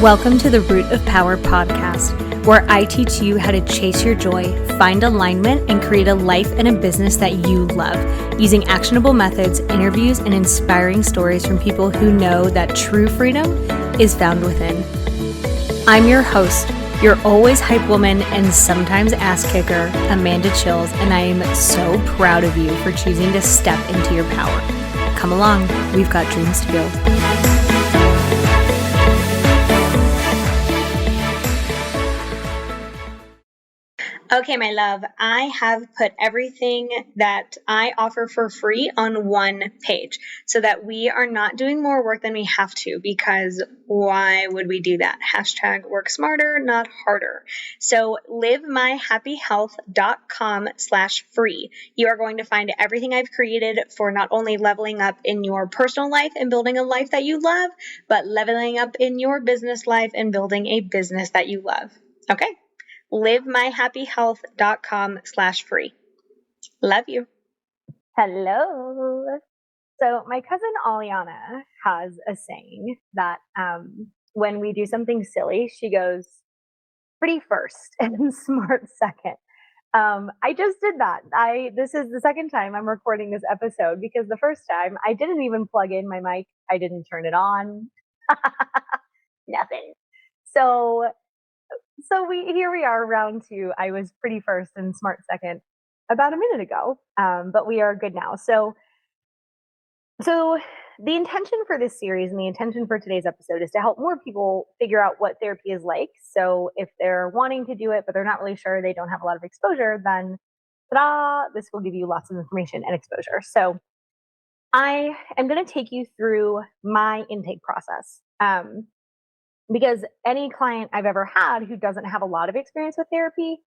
Welcome to the Root of Power podcast, where I teach you how to chase your joy, find alignment, and create a life and a business that you love, using actionable methods, interviews, and inspiring stories from people who know that true freedom is found within. I'm your host, your always hype woman and sometimes ass kicker, Amanda Chils, and I am so proud of you for choosing to step into your power. Come along, we've got dreams to build. Okay, my love, I have put everything that I offer for free on one page so that we are not doing more work than we have to, because why would we do that? Hashtag work smarter, not harder. So livemyhappyhealth.com/free. You are going to find everything I've created for not only leveling up in your personal life and building a life that you love, but leveling up in your business life and building a business that you love. Okay? livemyhappyhealth.com/free. Love you. Hello. So my cousin Aliana has a saying that when we do something silly, she goes, pretty first and smart second. I just did that. This is the second time I'm recording this episode, because the first time I didn't even plug in my mic. I didn't turn it on. Nothing. So here we are, round two. I was pretty first and smart second about a minute ago, but we are good now. So the intention for this series and the intention for today's episode is to help more people figure out what therapy is like. So if they're wanting to do it, but they're not really sure, they don't have a lot of exposure, then ta-da, this will give you lots of information and exposure. So I am going to take you through my intake process. Because any client I've ever had who doesn't have a lot of experience with therapy,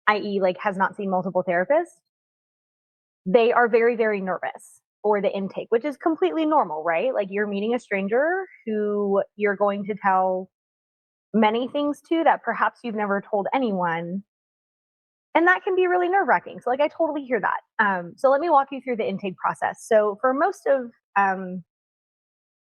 i.e. like has not seen multiple therapists, they are very, very nervous for the intake, which is completely normal, right? Like you're meeting a stranger who you're going to tell many things to that perhaps you've never told anyone. And that can be really nerve-wracking. So like I totally hear that. So let me walk you through the intake process. So for most of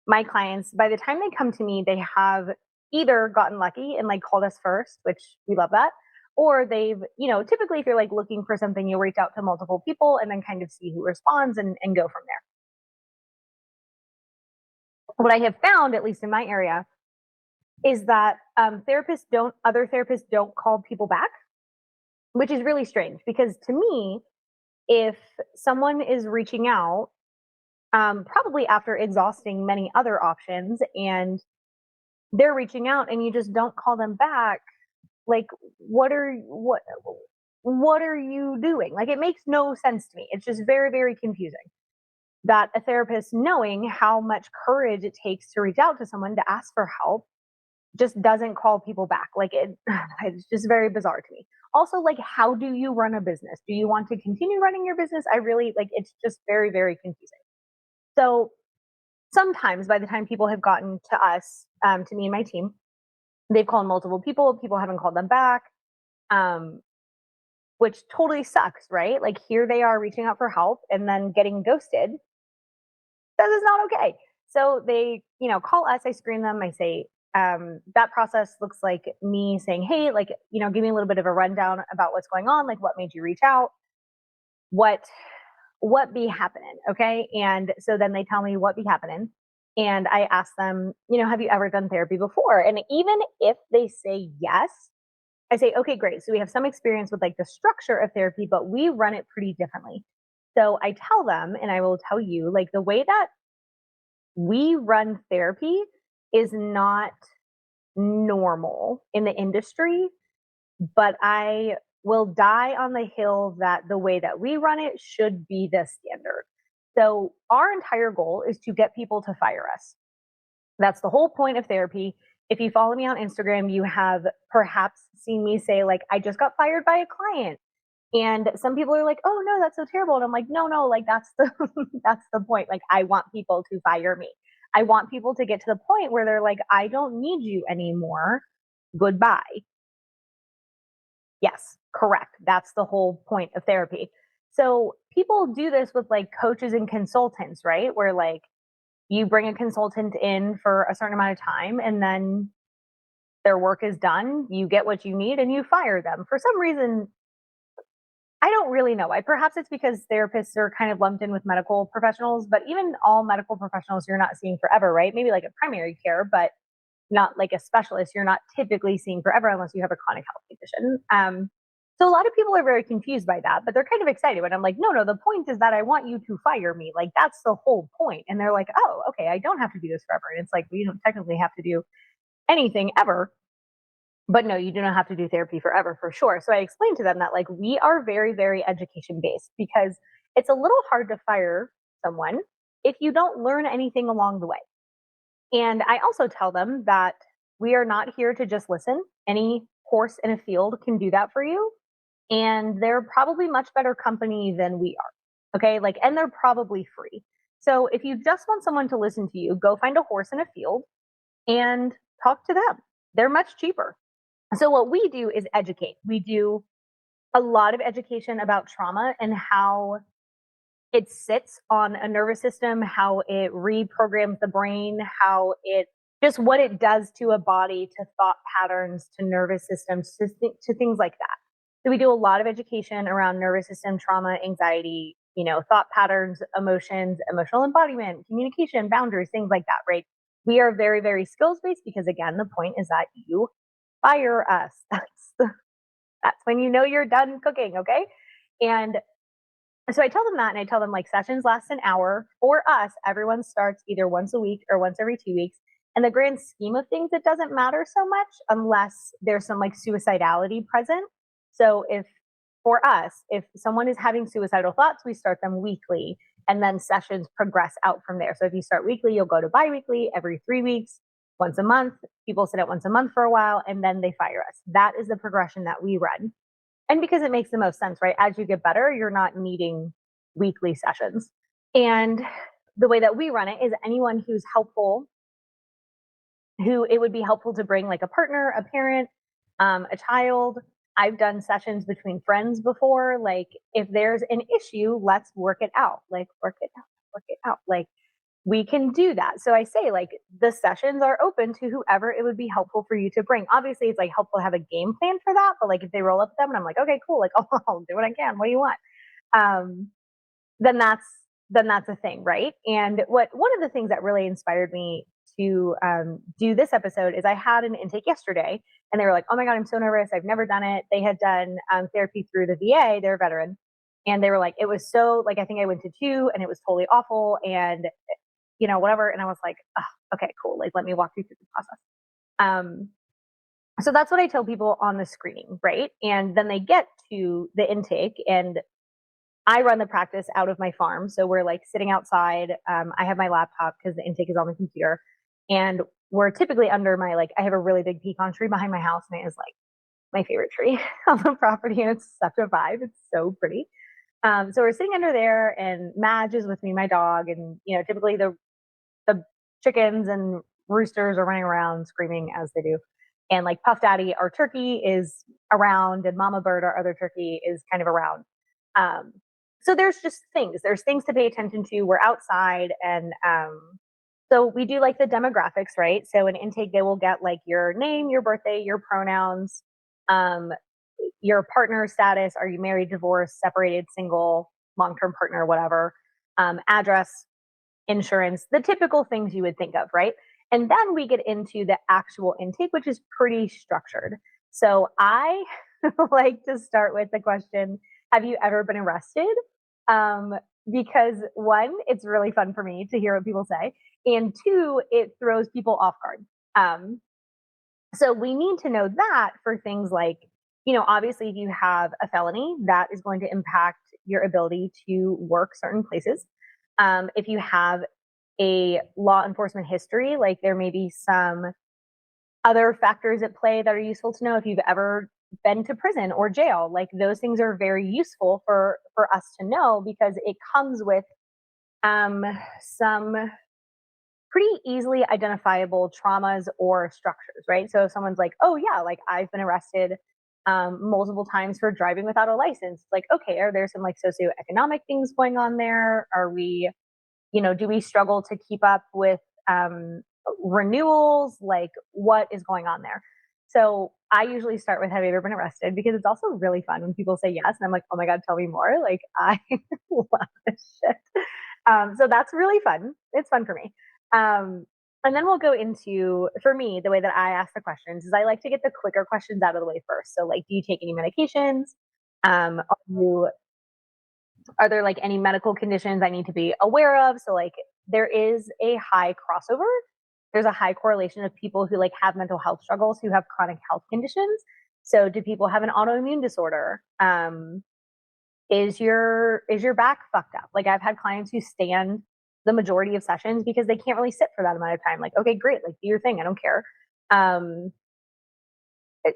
my clients, by the time they come to me, they have either gotten lucky and like called us first, which we love that, or they've, typically if you're like looking for something, you'll reach out to multiple people and then kind of see who responds and go from there. What I have found, at least in my area, is that other therapists don't call people back, which is really strange, because to me, if someone is reaching out, probably after exhausting many other options, and they're reaching out and you just don't call them back, like what are you doing? Like it makes no sense to me. It's just very, very confusing that a therapist, knowing how much courage it takes to reach out to someone to ask for help, just doesn't call people back. Like it's just very bizarre to me. Also, like, how do you run a business? Do you want to continue running your business? It's just very, very confusing. So sometimes by the time people have gotten to us, to me and my team, they've called multiple people. People haven't called them back, which totally sucks, right? Like here they are reaching out for help and then getting ghosted. That is not okay. So they, call us. I screen them. I say, that process looks like me saying, hey, like, give me a little bit of a rundown about what's going on. Like what made you reach out? What be happening? Okay. And so then they tell me what be happening. And I ask them, have you ever done therapy before? And even if they say yes, I say, okay, great. So we have some experience with like the structure of therapy, but we run it pretty differently. So I tell them, and I will tell you, like the way that we run therapy is not normal in the industry, but I will die on the hill that the way that we run it should be the standard. So our entire goal is to get people to fire us. That's the whole point of therapy. If you follow me on Instagram, you have perhaps seen me say, like, I just got fired by a client. And some people are like, oh no, that's so terrible. And I'm like, no, like that's the that's the point. Like I want people to fire me. I want people to get to the point where they're like, I don't need you anymore. Goodbye. Yes, correct. That's the whole point of therapy. So people do this with like coaches and consultants, right? Where like you bring a consultant in for a certain amount of time and then their work is done, you get what you need, and you fire them. For some reason, I don't really know why. Perhaps it's because therapists are kind of lumped in with medical professionals, but even all medical professionals you're not seeing forever, right? Maybe like a primary care, but not like a specialist you're not typically seeing forever unless you have a chronic health condition. So a lot of people are very confused by that, but they're kind of excited when I'm like, no, the point is that I want you to fire me. Like, that's the whole point. And they're like, oh, okay, I don't have to do this forever. And it's like, we don't technically have to do anything ever. But no, you do not have to do therapy forever for sure. So I explained to them that like we are very, very education based because it's a little hard to fire someone if you don't learn anything along the way. And I also tell them that we are not here to just listen. Any horse in a field can do that for you. And they're probably much better company than we are. Okay. Like, and they're probably free. So if you just want someone to listen to you, go find a horse in a field and talk to them. They're much cheaper. So what we do is educate. We do a lot of education about trauma and how it sits on a nervous system, how it reprograms the brain, how it just what it does to a body, to thought patterns, to nervous systems, to things like that. So we do a lot of education around nervous system trauma, anxiety, thought patterns, emotions, emotional embodiment, communication, boundaries, things like that, right? We are very, very skills based because again, the point is that you fire us. That's when you know you're done cooking, okay? And so I tell them that, and I tell them like sessions last an hour. For us, everyone starts either once a week or once every 2 weeks. In the grand scheme of things, it doesn't matter so much unless there's some like suicidality present. So for us, if someone is having suicidal thoughts, we start them weekly, and then sessions progress out from there. So if you start weekly, you'll go to biweekly, every 3 weeks, once a month. People sit at once a month for a while, and then they fire us. That is the progression that we run. And because it makes the most sense, right? As you get better, you're not needing weekly sessions. And the way that we run it is anyone who's helpful, who it would be helpful to bring like a partner, a parent, a child. I've done sessions between friends before. Like, if there's an issue, let's work it out. Like, work it out, work it out. Like, we can do that. So I say, like, the sessions are open to whoever it would be helpful for you to bring. Obviously, it's like helpful to have a game plan for that. But like, if they roll up to them and I'm like, okay, cool, like, I'll do what I can. What do you want? Then that's a thing, right? And one of the things that really inspired me to do this episode is I had an intake yesterday, and they were like, "Oh my god, I'm so nervous! I've never done it." They had done therapy through the VA; they're a veteran, and they were like, "It was so like I think I went to 2, and it was totally awful, and whatever." And I was like, oh, "Okay, cool. Like, let me walk you through the process." So that's what I tell people on the screening, right? And then they get to the intake, and I run the practice out of my farm. So we're like sitting outside. I have my laptop because the intake is on the computer. And we're typically under I have a really big pecan tree behind my house, and it is like my favorite tree on the property. And it's such a vibe. It's so pretty. So we're sitting under there, and Madge is with me, my dog. And, typically the chickens and roosters are running around screaming as they do. And like Puff Daddy, our turkey, is around, and Mama Bird, our other turkey, is kind of around. So there's things to pay attention to. We're outside, and so we do like the demographics, right? So in intake, they will get like your name, your birthday, your pronouns, your partner status. Are you married, divorced, separated, single, long-term partner, whatever, address, insurance, the typical things you would think of, right? And then we get into the actual intake, which is pretty structured. So I like to start with the question, have you ever been arrested? Because one, it's really fun for me to hear what people say. And two, it throws people off guard. So we need to know that for things like, obviously if you have a felony, that is going to impact your ability to work certain places. If you have a law enforcement history, like there may be some other factors at play that are useful to know. If you've ever been to prison or jail, like those things are very useful for us to know, because it comes with some pretty easily identifiable traumas or structures, right? So if someone's like, oh yeah, like I've been arrested multiple times for driving without a license, like, okay, are there some like socioeconomic things going on there? Are we, do we struggle to keep up with renewals? Like, what is going on there? So I usually start with, have you ever been arrested? Because it's also really fun when people say yes. And I'm like, oh my God, tell me more. Like, I love this shit. So that's really fun. It's fun for me. Um, and then we'll go into, for me, the way that I ask the questions is I like to get the quicker questions out of the way first. So, like, do you take any medications? You, are there like any medical conditions I need to be aware of? So, like, there is a high crossover. There's a high correlation of people who like have mental health struggles who have chronic health conditions. So, do people have an autoimmune disorder? Is your back fucked up? Like, I've had clients who stand the majority of sessions because they can't really sit for that amount of time. Like, okay, great, like do your thing, I don't care. Um,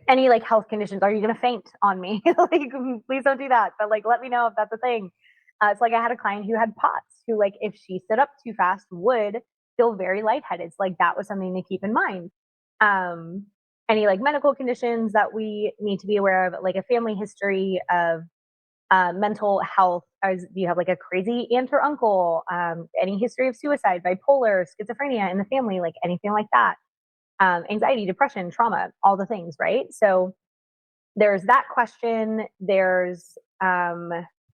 any like health conditions? Are you gonna faint on me? Like, please don't do that. But like, let me know if that's a thing. It's like I had a client who had POTS, who like if she stood up too fast would feel very lightheaded. So like that was something to keep in mind. Um, any like medical conditions that we need to be aware of, like a family history of mental health. Do you have like a crazy aunt or uncle? Any history of suicide, bipolar, schizophrenia in the family, like anything like that? Anxiety, depression, trauma, all the things, right? So there's that question. There's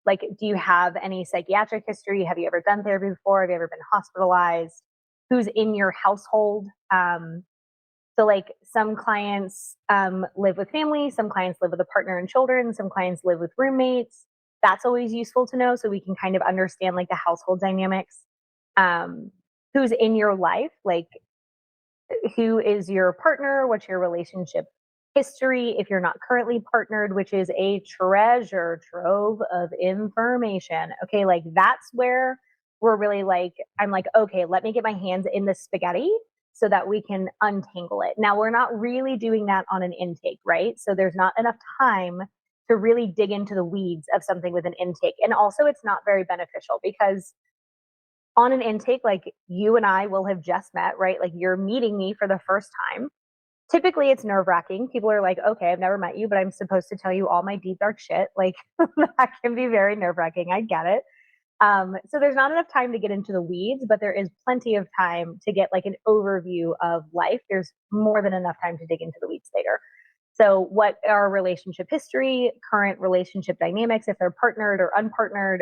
like, do you have any psychiatric history? Have you ever done therapy before? Have you ever been hospitalized? Who's in your household? So, like, some clients live with family, some clients live with a partner and children, some clients live with roommates. That's always useful to know so we can kind of understand like the household dynamics. Um, who's in your life? Like, who is your partner? What's your relationship history if you're not currently partnered, which is a treasure trove of information. Okay, like that's where we're really like, I'm like, okay, let me get my hands in the spaghetti so that we can untangle it. Now, we're not really doing that on an intake, right? So there's not enough time to really dig into the weeds of something with an intake. And also, it's not very beneficial because on an intake, like you and I will have just met, right? Like you're meeting me for the first time. Typically, it's nerve wracking. People are like, okay, I've never met you, but I'm supposed to tell you all my deep, dark shit. Like that can be very nerve wracking. I get it. So there's not enough time to get into the weeds, but there is plenty of time to get like an overview of life. There's more than enough time to dig into the weeds later. So, what are relationship history, current relationship dynamics, if they're partnered or unpartnered?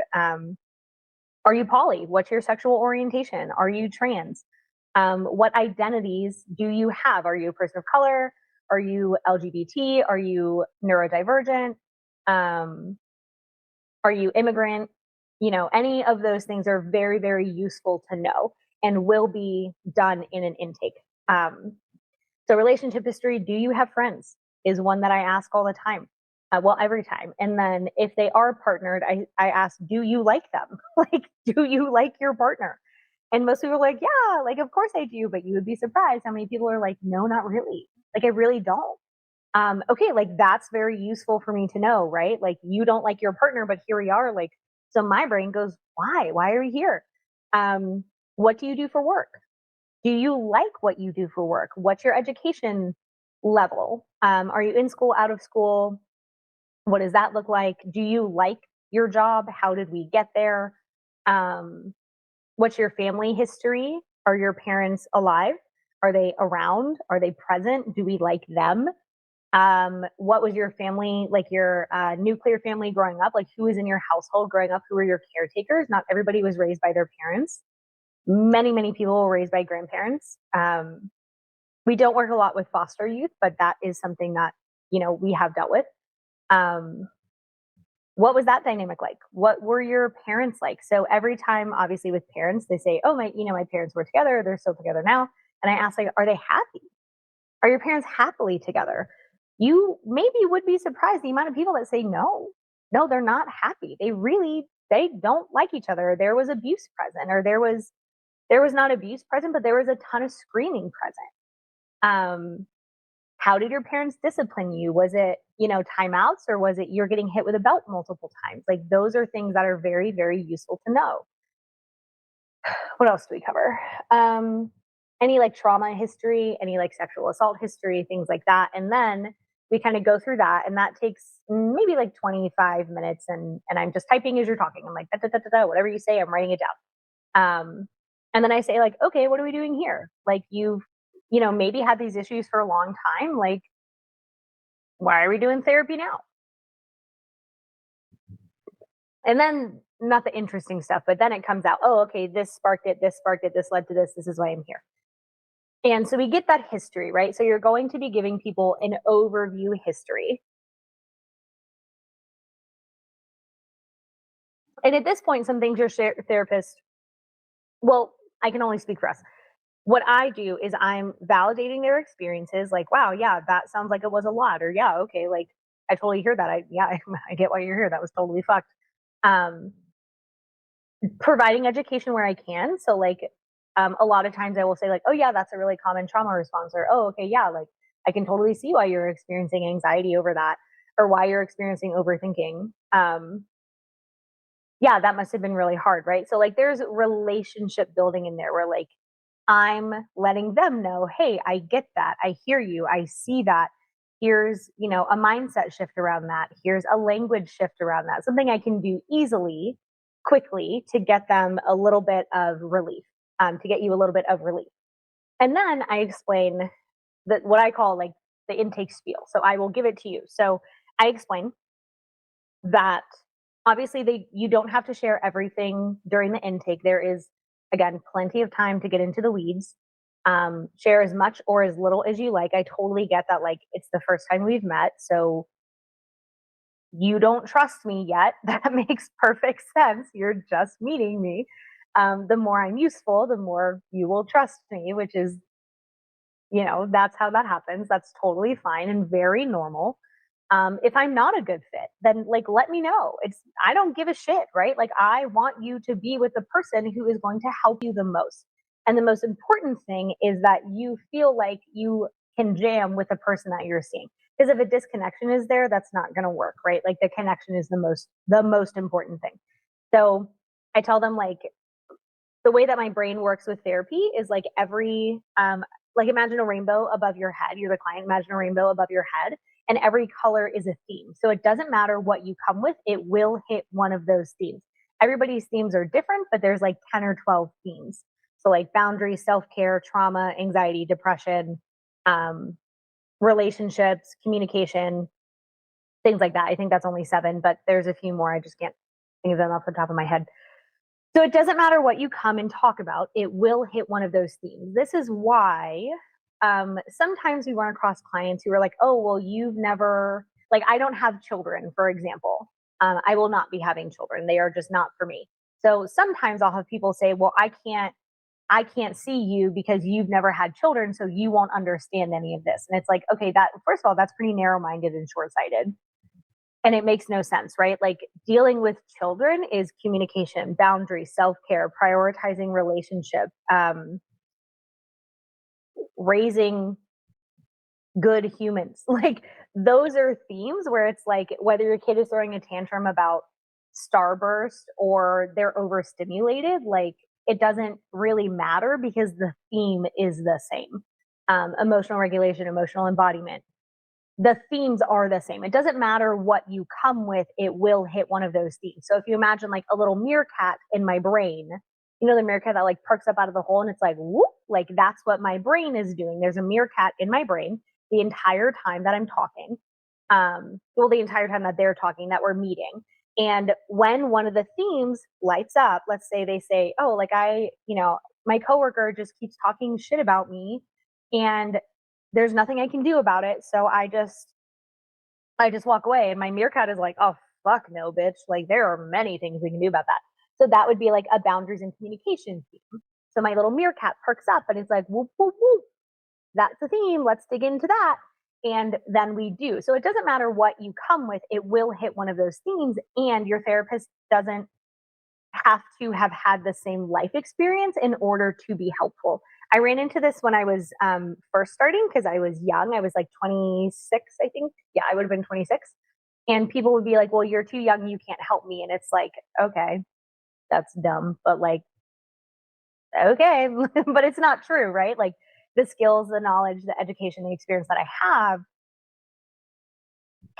Are you poly? What's your sexual orientation? Are you trans? What identities do you have? Are you a person of color? Are you LGBT? Are you neurodivergent? Um, are you immigrant? You know, any of those things are very, very useful to know and will be done in an intake. Um, so, relationship history, do you have friends? Is one that I ask all the time. Well, every time. And then if they are partnered, I ask, do you like them? Like, do you like your partner? And most people are like, yeah, like, of course I do. But you would be surprised how many people are like, no, not really. Like, I really don't. Okay, like that's very useful for me to know, right? Like, you don't like your partner, but here we are. Like, so my brain goes, why? Why are we here? Um, what do you do for work? Do you like what you do for work? What's your education level? Are you in school, out of school? What does that look like? Do you like your job? How did we get there? Um, what's your family history? Are your parents alive? Are they around? Are they present? Do we like them? What was your family, like your nuclear family growing up? Like, who was in your household growing up? Who were your caretakers? Not everybody was raised by their parents. Many people were raised by grandparents. We don't work a lot with foster youth, but that is something that, you know, we have dealt with. Um, what was that dynamic like? What were your parents like? So every time, obviously, with parents, they say, "Oh, my parents were together. They're still together now." And I ask, like, "Are they happy? Are your parents happily together?" You maybe would be surprised the amount of people that say no. No, they're not happy. They don't like each other. There was abuse present, or there was not abuse present, but there was a ton of screaming present. Um, how did your parents discipline you? Was it, timeouts, or was it you're getting hit with a belt multiple times? Like, those are things that are very, very useful to know. What else do we cover? Any like trauma history, any like sexual assault history, things like that. And then we kind of go through that, and that takes maybe like 25 minutes. And I'm just typing as you're talking. I'm like, da, da, da, da, da, whatever you say, I'm writing it down. And then I say, like, okay, what are we doing here? Like, you've maybe had these issues for a long time. Like, Why are we doing therapy now? And then not the interesting stuff, but then it comes out, oh, okay, this sparked it, this sparked it, this led to this is why I'm here. And so we get that history, right? So you're going to be giving people an overview history. And at this point, some things your therapist, well, I can only speak for us. What I do is I'm validating their experiences, like, wow, yeah, that sounds like it was a lot, or yeah, okay, like I totally hear that. I get why you're here. That was totally fucked. Um, Providing education where I can. So like a lot of times I will say like, oh yeah, that's a really common trauma response, or oh okay, yeah, like I can totally see why you're experiencing anxiety over that, or why you're experiencing overthinking. Yeah, that must have been really hard, right? So like there's relationship building in there where like I'm letting them know, hey, I get that. I hear you. I see that. Here's, a mindset shift around that. Here's a language shift around that. Something I can do easily, quickly to get them a little bit of relief, to get you a little bit of relief. And then I explain that what I call like the intake spiel. So I will give it to you. So I explain that obviously you don't have to share everything during the intake. There is again plenty of time to get into the weeds. Share as much or as little as you like. I totally get that, like it's the first time we've met, so you don't trust me yet. That makes perfect sense. You're just meeting me. The more I'm useful, the more you will trust me, which is, that's how that happens. That's totally fine and very normal. If I'm not a good fit, then like let me know. I don't give a shit, right? Like I want you to be with the person who is going to help you the most. And the most important thing is that you feel like you can jam with the person that you're seeing. Because if a disconnection is there, that's not going to work, right? Like the connection is the most important thing. So I tell them like the way that my brain works with therapy is like like imagine a rainbow above your head. You're the client, imagine a rainbow above your head, and every color is a theme. So it doesn't matter what you come with, it will hit one of those themes. Everybody's themes are different, but there's like 10 or 12 themes. So like boundaries, self-care, trauma, anxiety, depression, um, relationships, communication, things like that. I think that's only 7, but there's a few more. I just can't think of them off the top of my head. So it doesn't matter what you come and talk about, it will hit one of those themes. This is why sometimes we run across clients who are like, oh, well, you've never, like, I don't have children, for example. I will not be having children. They are just not for me. So sometimes I'll have people say, well, I can't see you because you've never had children, so you won't understand any of this. And it's like, okay, that first of all, that's pretty narrow minded and short sighted, and it makes no sense, right? Like dealing with children is communication, boundaries, self-care, prioritizing relationship, raising good humans. Like those are themes where it's like whether your kid is throwing a tantrum about starburst or they're overstimulated, like it doesn't really matter because the theme is the same. Emotional regulation, emotional embodiment, the themes are the same. It doesn't matter what you come with, it will hit one of those themes. So if you imagine like a little meerkat in my brain, the meerkat that like perks up out of the hole and it's like whoop, like that's what my brain is doing. There's a meerkat in my brain the entire time that I'm talking. Well, the entire time that they're talking, that we're meeting. And when one of the themes lights up, let's say they say, oh, like my coworker just keeps talking shit about me and there's nothing I can do about it. So I just walk away. And my meerkat is like, oh fuck no, bitch. Like there are many things we can do about that. So that would be like a boundaries and communication theme. So my little meerkat perks up and it's like, whoop, whoop, whoop. That's the theme. Let's dig into that. And then we do. So it doesn't matter what you come with, it will hit one of those themes. And your therapist doesn't have to have had the same life experience in order to be helpful. I ran into this when I was first starting because I was young. I was like 26, I think. Yeah, I would have been 26. And people would be like, well, you're too young. You can't help me. And it's like, okay, that's dumb. But like, okay. But it's not true, right? Like the skills, the knowledge, the education, the experience that I have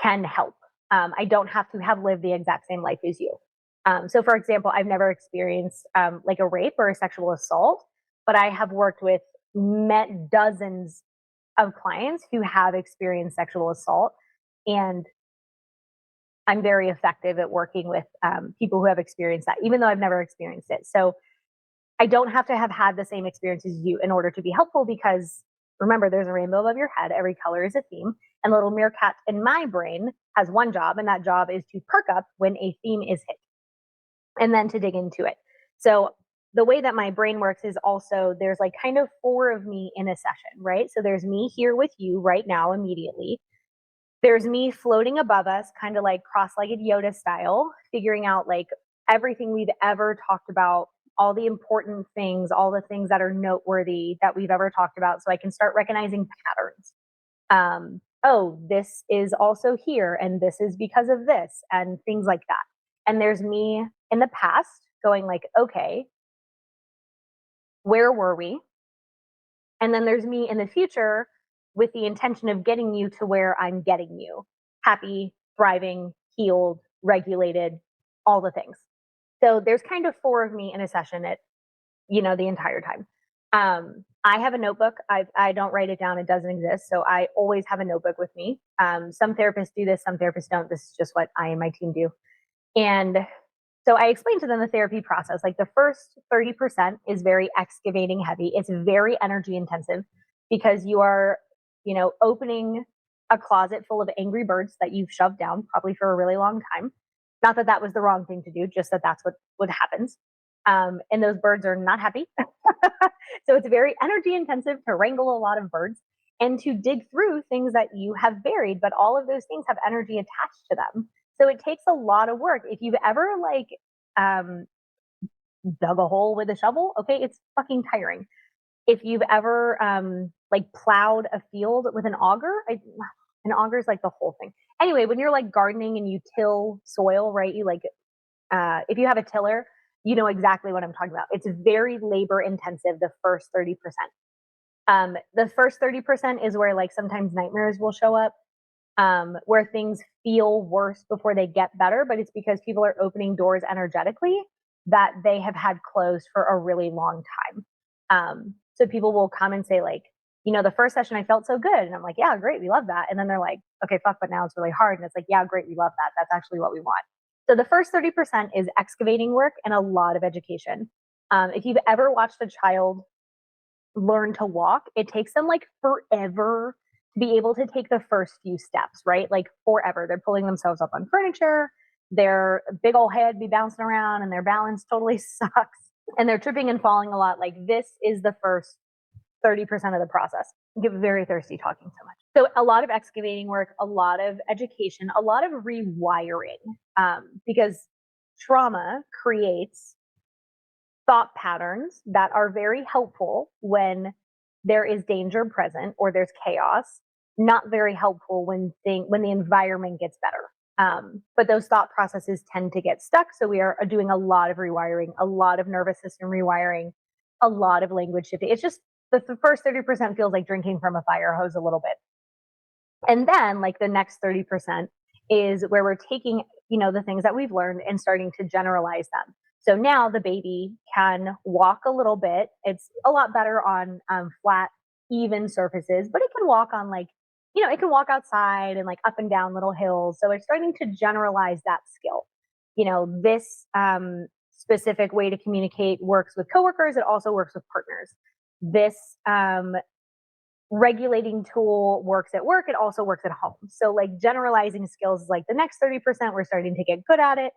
can help. I don't have to have lived the exact same life as you. So, for example, I've never experienced like a rape or a sexual assault, but I have worked with met dozens of clients who have experienced sexual assault. And I'm very effective at working with people who have experienced that, even though I've never experienced it. So I don't have to have had the same experience as you in order to be helpful, because remember, there's a rainbow above your head. Every color is a theme. And the little meerkat in my brain has one job, and that job is to perk up when a theme is hit and then to dig into it. So the way that my brain works is also there's like kind of 4 of me in a session, right? So there's me here with you right now, immediately. There's me floating above us, kind of like cross-legged Yoda style, figuring out like everything we've ever talked about, all the important things, all the things that are noteworthy that we've ever talked about, so I can start recognizing patterns. Oh, this is also here, and this is because of this, and things like that. And there's me in the past going like, okay, where were we? And then there's me in the future with the intention of getting you to where I'm getting you: happy, thriving, healed, regulated, all the things. So there's kind of 4 of me in a session at, the entire time. I have a notebook. I don't write it down. It doesn't exist. So I always have a notebook with me. Some therapists do this, some therapists don't. This is just what I and my team do. And so I explained to them the therapy process. Like, the first 30% is very excavating heavy. It's very energy intensive because you are, opening a closet full of angry birds that you've shoved down probably for a really long time. Not that that was the wrong thing to do, just that that's what happens. And those birds are not happy. So it's very energy intensive to wrangle a lot of birds and to dig through things that you have buried, but all of those things have energy attached to them. So it takes a lot of work. If you've ever dug a hole with a shovel, okay, it's fucking tiring. If you've ever plowed a field with an auger, an auger is like the whole thing. Anyway, when you're like gardening and you till soil, right? You if you have a tiller, you know exactly what I'm talking about. It's very labor intensive, the first 30%. The first 30% is where like sometimes nightmares will show up, where things feel worse before they get better, but it's because people are opening doors energetically that they have had closed for a really long time. So people will come and say like, the first session I felt so good. And I'm like, yeah, great. We love that. And then they're like, okay, fuck, but now it's really hard. And it's like, yeah, great. We love that. That's actually what we want. So the first 30% is excavating work and a lot of education. If you've ever watched a child learn to walk, it takes them like forever to be able to take the first few steps, right? Like forever. They're pulling themselves up on furniture. Their big old head be bouncing around and their balance totally sucks. And they're tripping and falling a lot. Like, this is the first 30% of the process. I get very thirsty talking so much. So a lot of excavating work, a lot of education, a lot of rewiring, because trauma creates thought patterns that are very helpful when there is danger present or there's chaos, not very helpful when the environment gets better. But those thought processes tend to get stuck. So we are doing a lot of rewiring, a lot of nervous system rewiring, a lot of language shifting. It's just the first 30% feels like drinking from a fire hose a little bit. And then like the next 30% is where we're taking, the things that we've learned and starting to generalize them. So now the baby can walk a little bit. It's a lot better on flat, even surfaces, but it can walk on it can walk outside and like up and down little hills. So it's starting to generalize that skill. This specific way to communicate works with coworkers. It also works with partners. This regulating tool works at work. It also works at home. So like generalizing skills is like the next 30%, we're starting to get good at it.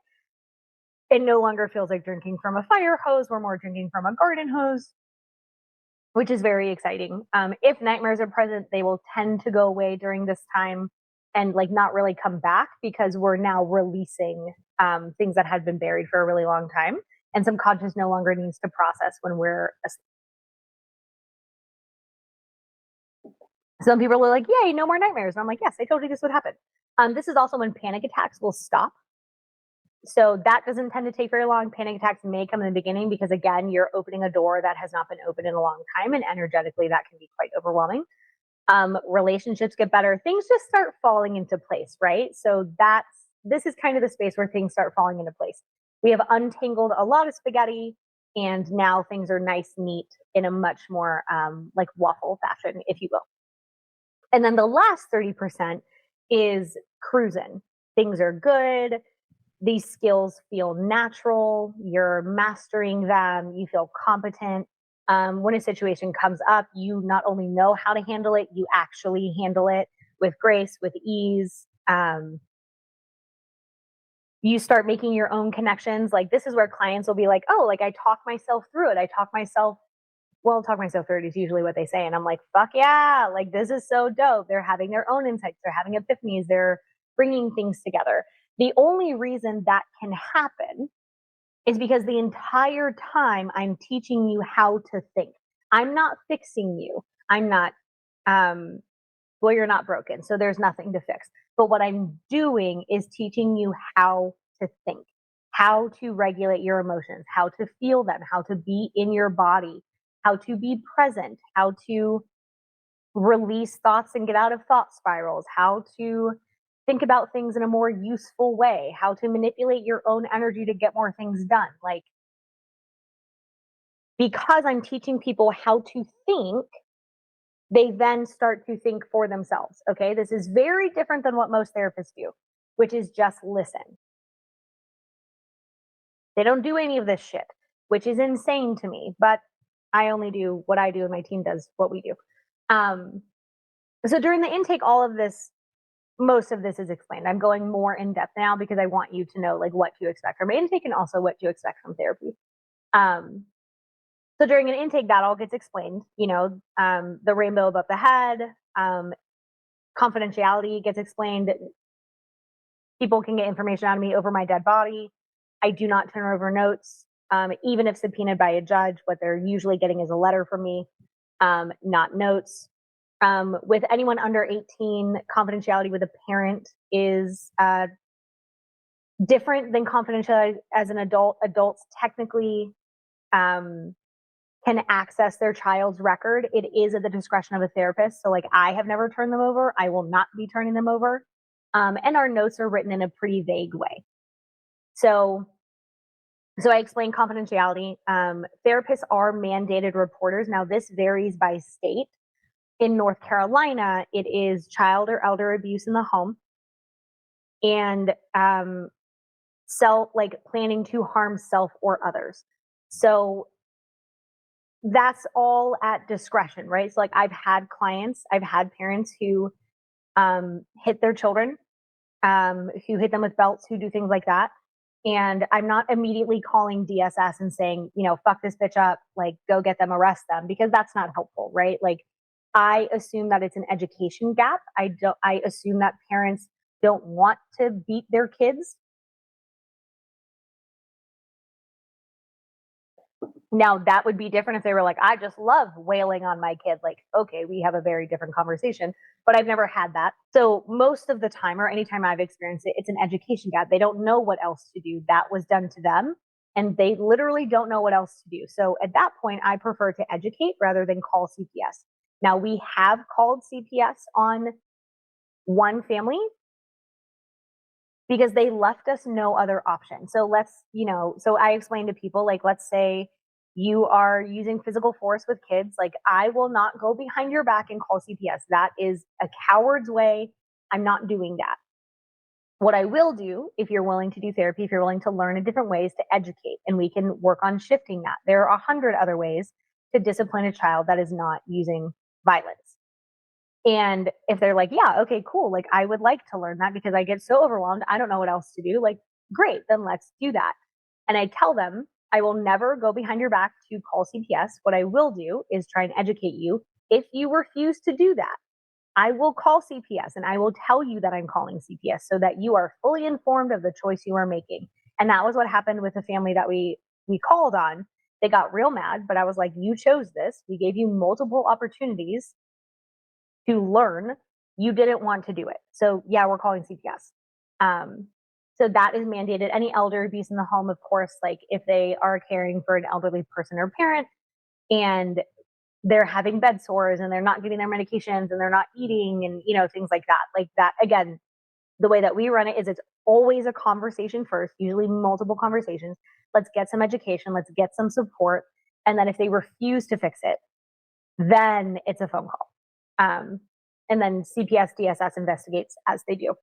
It no longer feels like drinking from a fire hose. We're more drinking from a garden hose, which is very exciting. If nightmares are present, they will tend to go away during this time and like not really come back, because we're now releasing things that had been buried for a really long time. And subconscious no longer needs to process when we're asleep. Some people are like, yay, no more nightmares. And I'm like, yes, I told you this would happen. This is also when panic attacks will stop. So that doesn't tend to take very long. Panic attacks may come in the beginning because, again, you're opening a door that has not been opened in a long time. And energetically, that can be quite overwhelming. Relationships get better. Things just start falling into place, right? So this is kind of the space where things start falling into place. We have untangled a lot of spaghetti, and now things are nice, neat, in a much more like waffle fashion, if you will. And then the last 30% is cruising. Things are good. These skills feel natural. You're mastering them. You feel competent. When a situation comes up, you not only know how to handle it, you actually handle it with grace, with ease. You start making your own connections. Like, this is where clients will be like, oh, like, I talk myself through it. Talk myself through it is usually what they say. And I'm like, fuck yeah, like, this is so dope. They're having their own insights. They're having epiphanies. They're bringing things together. The only reason that can happen is because the entire time I'm teaching you how to think. I'm not fixing you. I'm not, well, you're not broken, so there's nothing to fix. But what I'm doing is teaching you how to think, how to regulate your emotions, how to feel them, how to be in your body, how to be present, how to release thoughts and get out of thought spirals, how to think about things in a more useful way, how to manipulate your own energy to get more things done. Like, because I'm teaching people how to think, they then start to think for themselves. Okay. This is very different than what most therapists do, which is just listen. They don't do any of this shit, which is insane to me, but I only do what I do and my team does what we do. So during the intake, all of this, most of this is explained. I'm going more in depth now because I want you to know like what to expect from intake and also what to expect from therapy. So during an intake, that all gets explained. The rainbow above the head, confidentiality gets explained. People can get information out of me over my dead body. I do not turn over notes, even if subpoenaed by a judge. What they're usually getting is a letter from me, not notes. With anyone under 18, confidentiality with a parent is different than confidentiality as an adult. Adults technically can access their child's record. It is at the discretion of a therapist. So, like, I have never turned them over. I will not be turning them over. And our notes are written in a pretty vague way. So I explain confidentiality. Therapists are mandated reporters. Now, this varies by state. In North Carolina, it is child or elder abuse in the home and planning to harm self or others. So that's all at discretion, right? So, like, I've had parents who hit their children, who hit them with belts, who do things like that. And I'm not immediately calling DSS and saying, fuck this bitch up, like, go get them, arrest them, because that's not helpful, right? Like, I assume that it's an education gap. I assume that parents don't want to beat their kids. Now, that would be different if they were like, I just love wailing on my kid. Like, okay, we have a very different conversation, but I've never had that. So most of the time, or anytime I've experienced it, it's an education gap. They don't know what else to do. That was done to them, and they literally don't know what else to do. So at that point, I prefer to educate rather than call CPS. Now, we have called CPS on one family because they left us no other option. So so I explained to people, like, let's say you are using physical force with kids. Like, I will not go behind your back and call CPS. That is a coward's way. I'm not doing that. What I will do, if you're willing to do therapy, if you're willing to learn in different ways to educate, and we can work on shifting that. There are 100 other ways to discipline a child that is not using violence. And if they're like, yeah, okay, cool. Like, I would like to learn that because I get so overwhelmed. I don't know what else to do. Like, great, then let's do that. And I tell them, I will never go behind your back to call CPS. What I will do is try and educate you. If you refuse to do that, I will call CPS and I will tell you that I'm calling CPS so that you are fully informed of the choice you are making. And that was what happened with the family that we called on. They got real mad, but I was like, you chose this. We gave you multiple opportunities to learn. You didn't want to do it. So yeah, we're calling CPS. So that is mandated. Any elder abuse in the home, of course, like if they are caring for an elderly person or parent and they're having bed sores and they're not getting their medications and they're not eating and things like that. Like that, again, the way that we run it is it's always a conversation first, usually multiple conversations. Let's get some education. Let's get some support. And then if they refuse to fix it, then it's a phone call. And then CPS, DSS investigates as they do.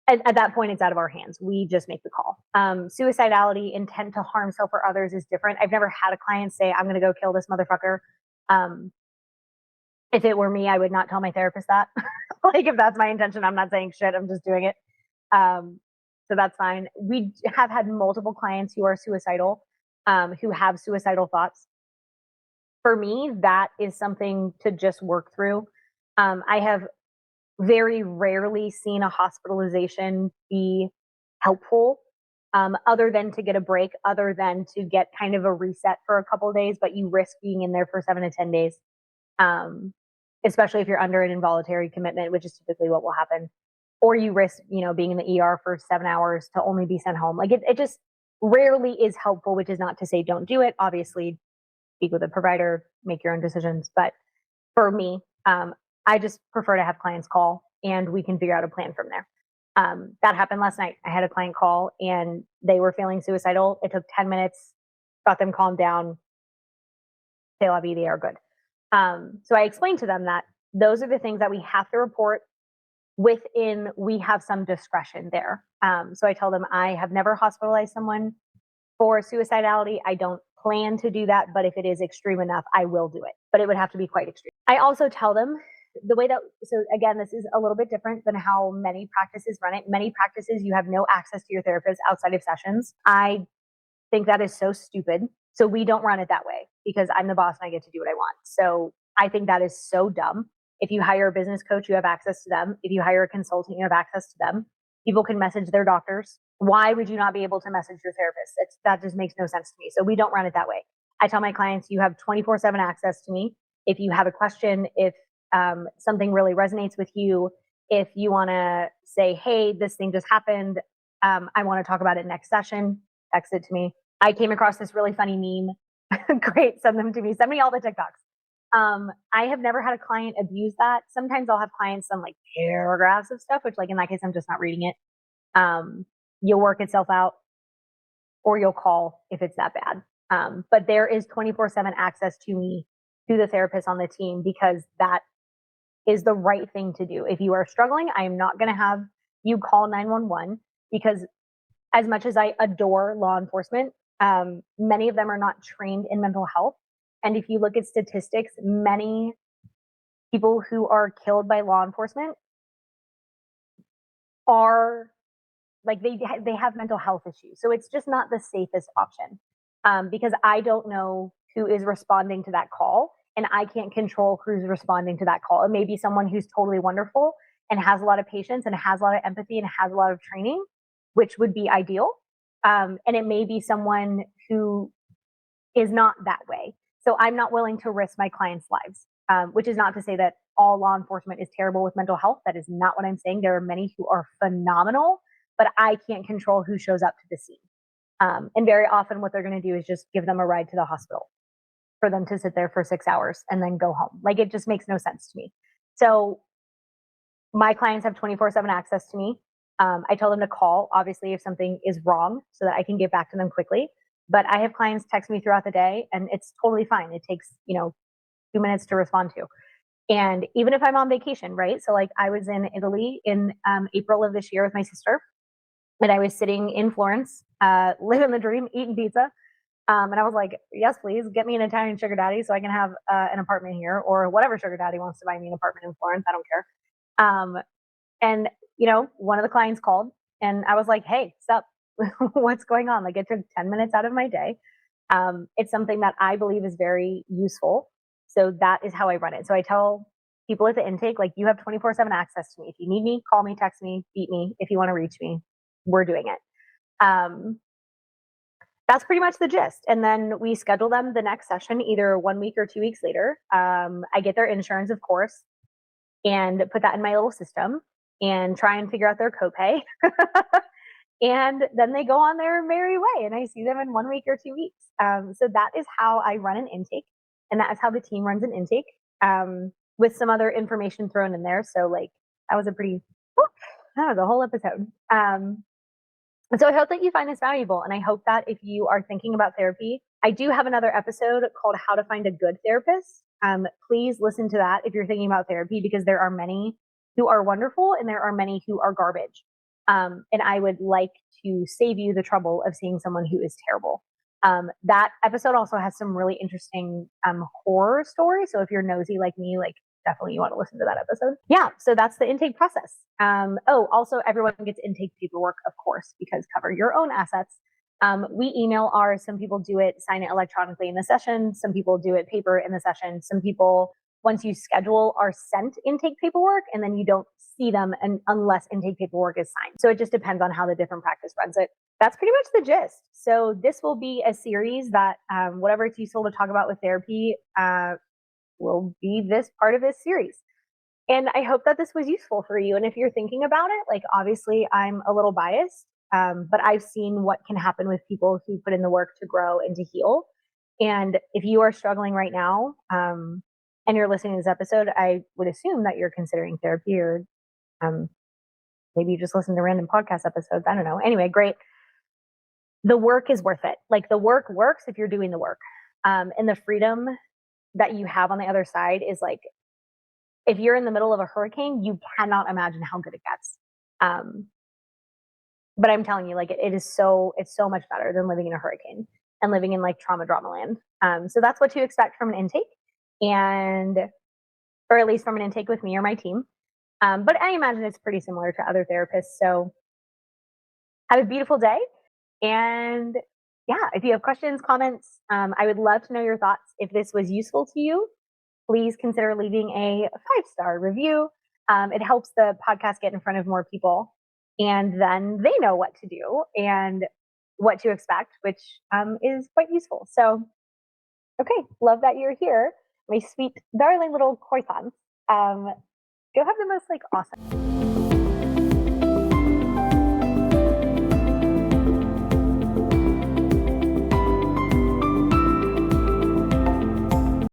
At that point, it's out of our hands. We just make the call. Suicidality, intent to harm self or others is different. I've never had a client say, I'm going to go kill this motherfucker. If it were me, I would not tell my therapist that. Like, if that's my intention, I'm not saying shit. I'm just doing it. So that's fine. We have had multiple clients who are suicidal, who have suicidal thoughts. For me, that is something to just work through. I have very rarely seen a hospitalization be helpful, other than to get a break, other than to get kind of a reset for a couple of days, but you risk being in there for 7 to 10 days, especially if you're under an involuntary commitment, which is typically what will happen. Or you risk, being in the ER for 7 hours to only be sent home. Like it just rarely is helpful, which is not to say don't do it. Obviously, speak with a provider, make your own decisions. But for me, I just prefer to have clients call and we can figure out a plan from there. That happened last night. I had a client call and they were feeling suicidal. It took 10 minutes, got them calmed down. Say la vie, they are good. So I explained to them that those are the things that we have to report within, we have some discretion there. So I tell them I have never hospitalized someone for suicidality. I don't plan to do that, but if it is extreme enough, I will do it. But it would have to be quite extreme. I also tell them the way that, so again, this is a little bit different than how many practices run it. Many practices, you have no access to your therapist outside of sessions. I think that is so stupid. So we don't run it that way because I'm the boss and I get to do what I want. So I think that is so dumb. If you hire a business coach, you have access to them. If you hire a consultant, you have access to them. People can message their doctors. Why would you not be able to message your therapist? That just makes no sense to me. So we don't run it that way. I tell my clients, you have 24/7 access to me. If you have a question, if something really resonates with you, if you want to say, hey, this thing just happened, I want to talk about it next session, text it to me. I came across this really funny meme. Great, send them to me. Send me all the TikToks. I have never had a client abuse that. Sometimes I'll have clients send like paragraphs of stuff, which like in that case, I'm just not reading it. You'll work itself out or you'll call if it's that bad. But there is 24/7 access to me, to the therapist on the team, because that is the right thing to do. If you are struggling, I am not going to have you call 911 because as much as I adore law enforcement, many of them are not trained in mental health. And if you look at statistics, many people who are killed by law enforcement are like they have mental health issues. So it's just not the safest option, because I don't know who is responding to that call and I can't control who's responding to that call. It may be someone who's totally wonderful and has a lot of patience and has a lot of empathy and has a lot of training, which would be ideal. And it may be someone who is not that way. So I'm not willing to risk my clients' lives, which is not to say that all law enforcement is terrible with mental health. That is not what I'm saying. There are many who are phenomenal, but I can't control who shows up to the scene. And very often what they're going to do is just give them a ride to the hospital for them to sit there for 6 hours and then go home. Like, it just makes no sense to me. So my clients have 24/7 access to me. I tell them to call, obviously, if something is wrong so that I can get back to them quickly. But I have clients text me throughout the day and it's totally fine. It takes, 2 minutes to respond to. And even if I'm on vacation, right? So like I was in Italy in April of this year with my sister, and I was sitting in Florence, living the dream, eating pizza. And I was like, yes, please get me an Italian sugar daddy so I can have an apartment here, or whatever sugar daddy wants to buy me an apartment in Florence. I don't care. And, one of the clients called and I was like, hey, sup, what's going on? Like, it took 10 minutes out of my day. It's something that I believe is very useful. So that is how I run it. So I tell people at the intake, like, you have 24/7 access to me. If you need me, call me, text me, beat me. If you want to reach me, we're doing it. That's pretty much the gist. And then we schedule them the next session, either 1 week or 2 weeks later. I get their insurance, of course, and put that in my little system and try and figure out their copay. And then they go on their merry way and I see them in 1 week or 2 weeks. So that is how I run an intake. And that is how the team runs an intake, with some other information thrown in there. So like that was a whole episode. So I hope that you find this valuable. And I hope that if you are thinking about therapy I do have another episode called How to Find a Good Therapist. Please listen to that if you're thinking about therapy, because there are many who are wonderful and there are many who are garbage. And I would like to save you the trouble of seeing someone who is terrible. That episode also has some really interesting horror stories. So if you're nosy like me, like definitely you want to listen to that episode. Yeah, so that's the intake process. Also everyone gets intake paperwork, of course, because cover your own assets. We email ours. Some people do it, sign it electronically in the session. Some people do it paper in the session. Some people, once you schedule, are sent intake paperwork, and then you don't see them unless intake paperwork is signed. So it just depends on how the different practice runs it. That's pretty much the gist. So this will be a series that whatever it's useful to talk about with therapy will be this part of this series. And I hope that this was useful for you. And if you're thinking about it, like obviously I'm a little biased, but I've seen what can happen with people who put in the work to grow and to heal. And if you are struggling right now and you're listening to this episode, I would assume that you're considering therapy, or maybe you just listen to random podcast episodes. I don't know. Anyway, great. The work is worth it. Like the work works if you're doing the work. And the freedom that you have on the other side is like, if you're in the middle of a hurricane, you cannot imagine how good it gets. But I'm telling you, like it's so much better than living in a hurricane and living in like trauma drama land. So that's what to expect from an intake, or at least from an intake with me or my team. But I imagine it's pretty similar to other therapists. So have a beautiful day. And yeah, if you have questions, comments, I would love to know your thoughts. If this was useful to you, please consider leaving a 5-star review. It helps the podcast get in front of more people, and then they know what to do and what to expect, which is quite useful. So, okay, love that you're here, my sweet, darling little croissants. Go have the most like awesome